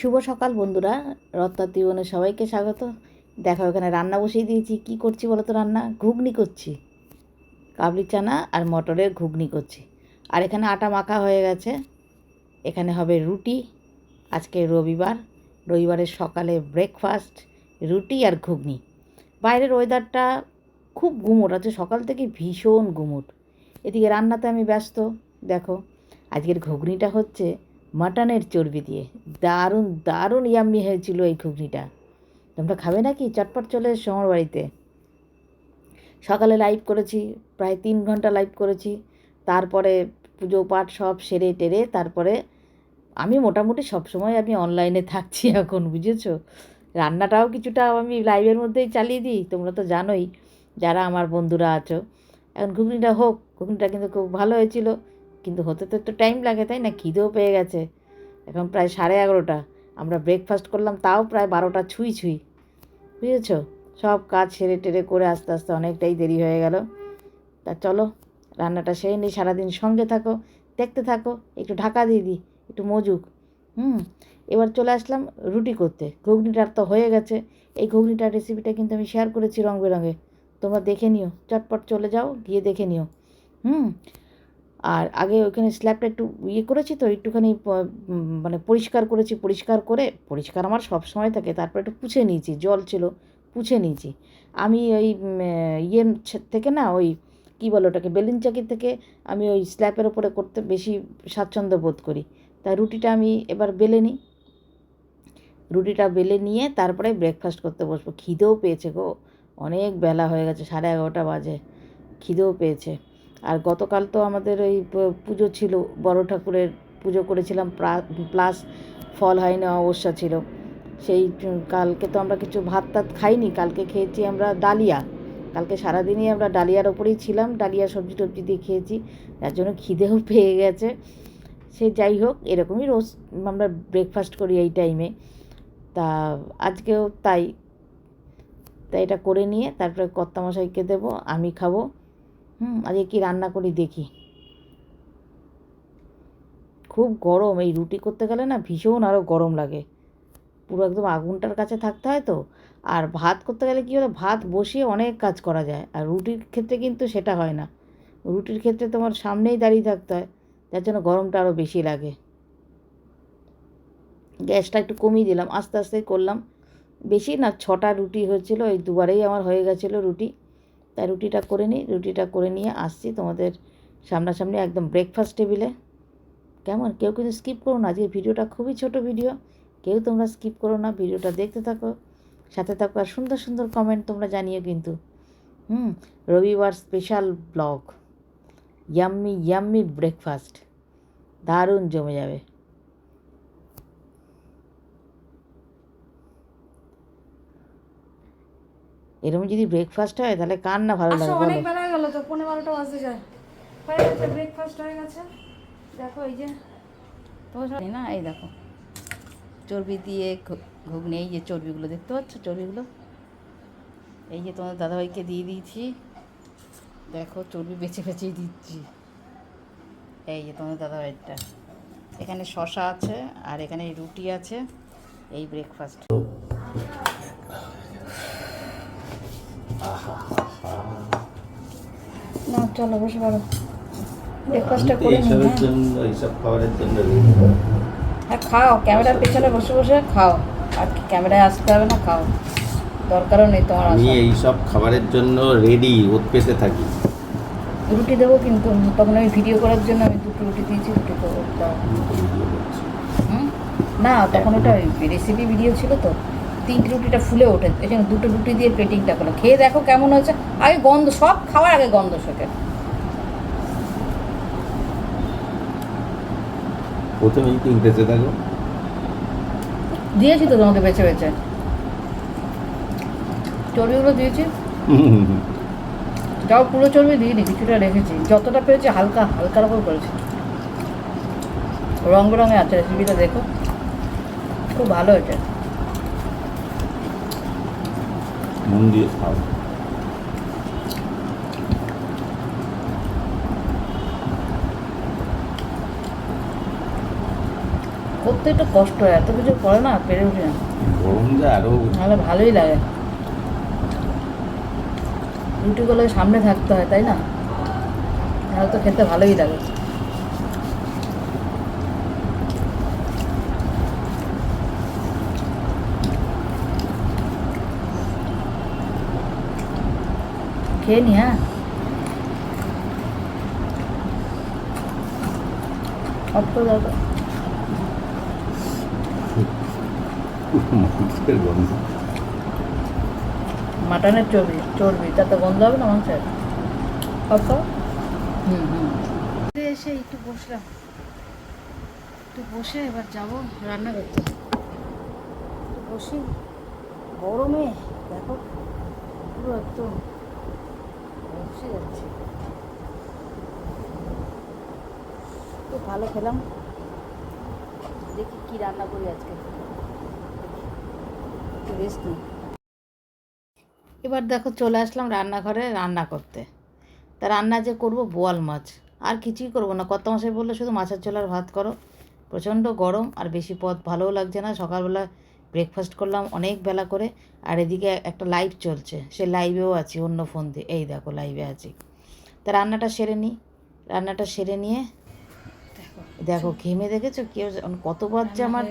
শুভ সকাল বন্ধুরা, রত্নার জীবনে সবাইকে স্বাগত। দেখো এখানে রান্না বসিয়ে দিয়েছি। কি করছি বলো তো? রান্না ঘুগনি করছি, কাবলি চানা আর মটরের ঘুগনি করছি। আর এখানে আটা মাখা হয়ে গেছে। এখানে হবে রুটি। আজকে রবিবারের সকালে ব্রেকফাস্ট রুটি আর ঘুগনি। বাইরের ওয়েদারটা খুব গুমোট আছে, সকাল থেকে ভীষণ গুমোট। এদিকে রান্নাতে আমি ব্যস্ত। দেখো আজকের ঘুগনিটা হচ্ছে মাটনের চর্বি দিয়ে। দারুণ দারুণ ইয়াম্মি হয়েছিল এই ঘুগনিটা। তোমরা খাবে নাকি? চটপট চলে এসো আমার বাড়িতে। সকালে লাইভ করেছি, প্রায় 3 ঘন্টা লাইভ করেছি। তারপরে পুজো পাঠ সব সেরে টেরে তারপরে আমি মোটামুটি সবসময় আমি অনলাইনে থাকছি এখন, বুঝেছো? রান্নাটাও কিছুটা আমি লাইভের মধ্যেই চালিয়ে দিই, তোমরা তো জানোই যারা আমার বন্ধুরা আছো। এখন ঘুগনিটা হোক, ঘুগনিটা কিন্তু খুব ভালো হয়েছিল, কিন্তু হতে তো একটু টাইম লাগে, তাই না? খিদেও পেয়ে গেছে। এখন প্রায় 11:30। আমরা ব্রেকফাস্ট করলাম তাও প্রায় 12টা ছুঁই ছুঁই, বুঝেছো? সব কাজ সেরে টেরে করে আস্তে আস্তে অনেকটাই দেরি হয়ে গেল। তা চলো রান্নাটা সেই নিয়ে সারাদিন সঙ্গে থাকো, দেখতে থাকো। একটু ঢাকা দিয়ে দিই, একটু মজুক। এবার চলে আসলাম রুটি করতে। ঘুগনিটার তো হয়ে গেছে। এই ঘুগনিটার রেসিপিটা কিন্তু আমি শেয়ার করেছি রঙ বেরঙে, তোমরা দেখে নিও। চটপট চলে যাও, গিয়ে দেখে নিও। আর আগে ওইখানে স্ল্যাবটা একটু করেছি তো, একটুখানি মানে পরিষ্কার করেছি। পরিষ্কার আমার সব সময় থাকে। তারপর একটু পুছে নিয়েছি, জল ছিল পুছে নিয়েছি। আমি ওই থেকে না, ওই কী বলো ওটাকে, বেলুন চাকি থেকে আমি ওই স্ল্যাবের ওপরে করতে বেশি স্বাচ্ছন্দ্য বোধ করি। তাই রুটিটা আমি এবার বেলে নিই। রুটিটা বেলে নিয়ে তারপরে ব্রেকফাস্ট করতে বসবো। খিদেও পেয়েছে গো, অনেক বেলা হয়ে গেছে, 11:30 বাজে। খিদেও পেয়েছে। আর গতকাল তো আমাদের ওই পুজো ছিল, বড় ঠাকুরের পুজো করেছিলাম, প্লাস ফল হয়নি অমাবস্যা ছিল। সেই কালকে তো আমরা কিছু ভাত টাত খাইনি, কালকে খেয়েছি আমরা ডালিয়া। কালকে সারাদিনই আমরা ডালিয়ার ওপরেই ছিলাম, ডালিয়া সবজি টবজি দিয়ে খেয়েছি, যার জন্য খিদেও পেয়ে গেছে। সে যাই হোক, এরকমই রোজ আমরা ব্রেকফাস্ট করি এই টাইমে। তা আজকেও তাই এটা করে নিয়ে তারপরে কর্তামশাইকে দেবো, আমি খাবো। আজকে কী রান্না করি দেখি। খুব গরম, এই রুটি করতে গেলে না ভীষণ আরও গরম লাগে, পুরো একদম আগুনটার কাছে থাকতে হয় তো। আর ভাত করতে গেলে কী হলো, ভাত বসিয়ে অনেক কাজ করা যায়, আর রুটির ক্ষেত্রে কিন্তু সেটা হয় না। রুটির ক্ষেত্রে তোমার সামনেই দাঁড়িয়ে থাকতে হয়, যার জন্য গরমটা আরও বেশি লাগে। গ্যাসটা একটু কমিয়ে দিলাম, আস্তে আস্তেই করলাম। বেশি না, 6টা রুটি হয়েছিল, এই দুবারেই আমার হয়ে গেছিলো রুটি। তাই রুটিটা করে নিই, রুটিটা করে নিয়ে আসছি তোমাদের সামনাসামনি একদম ব্রেকফাস্ট টেবিলে। কেমন? কেউ কিন্তু স্কিপ করো না, আজকের ভিডিওটা খুবই ছোট ভিডিও, কেউ তোমরা স্কিপ করো না, ভিডিওটা দেখতে থাকো, সাথে থাকো। আর সুন্দর সুন্দর কমেন্ট তোমরা জানিও কিন্তু। রবিবার special blog, yummy yummy breakfast, দারুণ জমে যাবে। এরকম যদি ব্রেকফাস্ট হয় তাহলে কার না ভালো লাগে? অনেক বেলা হয়ে গেল তো, 11:15 বাজতে যায়। হয়ে গেছে, ব্রেকফাস্ট হয়ে গেছে। দেখো এই যে তোমার না, এই দেখো চর্বি দিয়ে ঘুগনি। এই যে চর্বিগুলো দেখতে পাচ্ছ, চর্বিগুলো এই যে তোমার দাদাভাইকে দিয়ে দিয়েছি। দেখো চর্বি বেছে বেছেই দিচ্ছি। এই যে তোমার দাদাভাইটা, এখানে শশা আছে আর এখানে রুটি আছে। এই ব্রেকফাস্ট। না চলো বসে পড়ো, ব্রেকফাস্টটা করে নিই। এইসব খাবারের জন্য হ্যাঁ খাও, ক্যামেরার পেছনে বসে বসে খাও, আর কি ক্যামেরায় আসতে হবে না? খাও, দরকারও নেই তোমার। আমি এইসব খাবারের জন্য রেডি, ওত পেতে থাকি। রুটি দেবো কিন্তু, তখন আমি ভিডিও করার জন্য আমি 2টো রুটি দিয়েছি, রুটি করবো। না তখন ওটা রেসিপি ভিডিও ছিল তো, 3টে রুটিটা ফুলে ওঠে, এখানে 2টো রুটি দিয়ে পেটিংটা করো। খেয়ে দেখো কেমন হয়েছে। আগে গন্ধ, সব খাওয়ার আগে গন্ধ শোকে। প্রথমে ইটিং বেঁচে থাকো। দিয়েছি তো তোমাকে বেছে বেছে, চর্বিগুলো দিয়েছি। যাও পুরো চর্বি দিইনি, কিছুটা রেখেছি, যতটা পেয়েছি হালকা হালকার ওপর করেছি। রঙ বেরঙে আছে, রেসিপিটা দেখো, খুব ভালো হয়েছে। মন দিয়ে খাও। করতে একটু কষ্ট হয়, এত কিছু করে না পেরে উঠে না, গরম যা আরো নাহলে ভালোই লাগে। রুটিগুলো সামনে থাকতে হয় তাই না, তাহলে তো খেতে ভালোই লাগে। খেয়ে নি, হ্যাঁ অফ করে দাও তো। মাংসের গন্ধ। মাটনের চর্বি চর্বি তাতে গন্ধ হবে না মাংসের। অফ করো। এসে একটু বসলাম, একটু বসে এবার যাবো রান্না করতে। একটু বসি, গরমে দেখো পুরো একদম বসে যাচ্ছে। খুব ভালো খেলাম, দেখি কি রান্না করি আজকে, একটু রেস্ট নিই। এবার দেখো চলে আসলাম রান্নাঘরে রান্না করতে। তা রান্না যে করব বোয়াল মাছ, আর কিছুই করব না। কত মশাই বললো শুধু মাছের ঝোল আর ভাত করো। প্রচণ্ড গরম আর বেশি পদ ভালোও লাগছে না। সকালবেলা ব্রেকফাস্ট করলাম অনেক বেলা করে, আর এদিকে একটা লাইভ চলছে, সে লাইভেও আছি অন্য ফোন দিয়ে। এই দেখো লাইভে আছি। তা রান্নাটা সেরে নিই, রান্নাটা সেরে নিয়ে দেখো ঘেমে দেখেছো কেউ কতবার যে আমার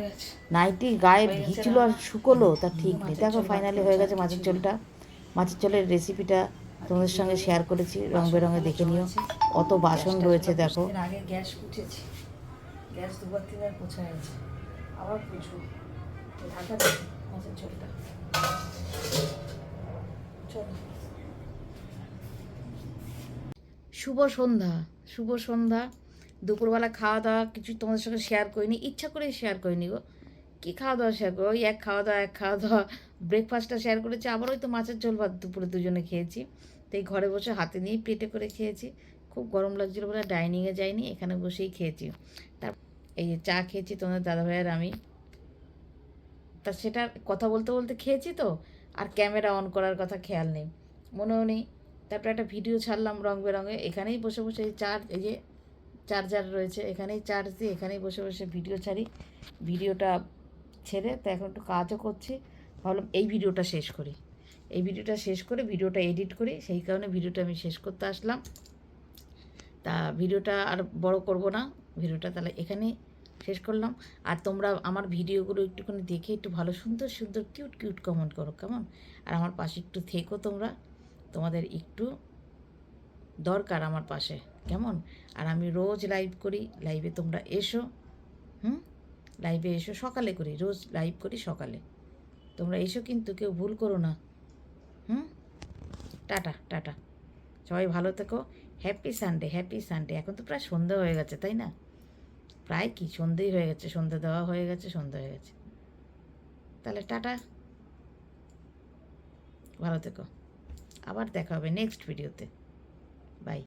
নাইটি গায়ে ভিজলো আর শুকোলো তা ঠিক নেই। দেখো ফাইনালি হয়ে গেছে মাছের ঝোলটা। মাছের ঝোলের রেসিপিটা তোমাদের সঙ্গে শেয়ার করেছি, রং বেরঙে দেখে নিও। অত বাসন রয়েছে দেখো। এর আগে গ্যাস পুছেছি, গ্যাস দুবার তিনবার পোছা গেছে, আবার পুছু। ঢাকা দেখি মাছের ঝোলটা। চলো শুভ সন্ধ্যা, শুভ সন্ধ্যা। দুপুরবেলা খাওয়া দাওয়া কিছু তোমাদের সঙ্গে শেয়ার করিনি, ইচ্ছা করেই শেয়ার করিনি গো। কী খাওয়া দাওয়া শেয়ার করো, ওই এক খাওয়া দাওয়া ব্রেকফাস্টটা শেয়ার করেছি, আবার ওই তো মাছের ঝোল ভাত দুপুরে দুজনে খেয়েছি। তো এই ঘরে বসে হাতে নিয়েই প্লেটে করে খেয়েছি। খুব গরম লাগছিলো বলে ডাইনিংয়ে যাইনি, এখানে বসেই খেয়েছি। তার এই যে চা খেয়েছি তোমাদের দাদাভাইয়ের আমি, তা সেটা কথা বলতে বলতে খেয়েছি তো, আর ক্যামেরা অন করার কথা খেয়াল নেই, মনেও নেই। তারপরে একটা ভিডিও ছাড়লাম রং বেরঙে, এখানেই বসে বসে এই যে চার্জার রয়েছে, এখানেই চার্জ দিয়ে এখানেই বসে বসে ভিডিও ছাড়ি। ভিডিওটা ছেড়ে তো এখন একটু কাজও করছি, ভাবলাম এই ভিডিওটা শেষ করি। এই ভিডিওটা শেষ করে ভিডিওটা এডিট করি, সেই কারণে ভিডিওটা আমি শেষ করতে আসলাম। তা ভিডিওটা আর বড় করব না, ভিডিওটা তাহলে এখানেই শেষ করলাম। আর তোমরা আমার ভিডিওগুলো একটুখানি দেখে একটু ভালো সুন্দর সুন্দর কিউট কিউট কমেন্ট করো কেমন। আর আমার পাশে একটু থেকো তোমরা, তোমাদের একটু দরকার আমার পাশে কেমন। আর আমি রোজ লাইভ করি, লাইভে তোমরা এসো। লাইভে এসো, সকালে করি, রোজ লাইভ করি সকালে, তোমরা এসো কিন্তু কেউ ভুল করো না। টাটা টাটা, সবাই ভালো থেকো। Happy Sunday, happy Sunday. এখন তো প্রায় সন্ধ্যা হয়ে গেছে তাই না, প্রায় কি সন্ধ্যেই হয়ে গেছে, সন্ধ্যা দেওয়া হয়ে গেছে, সন্ধ্যা হয়ে গেছে। তাহলে টাটা, ভালো থেকো, আবার দেখা হবে নেক্সট ভিডিওতে। বাই।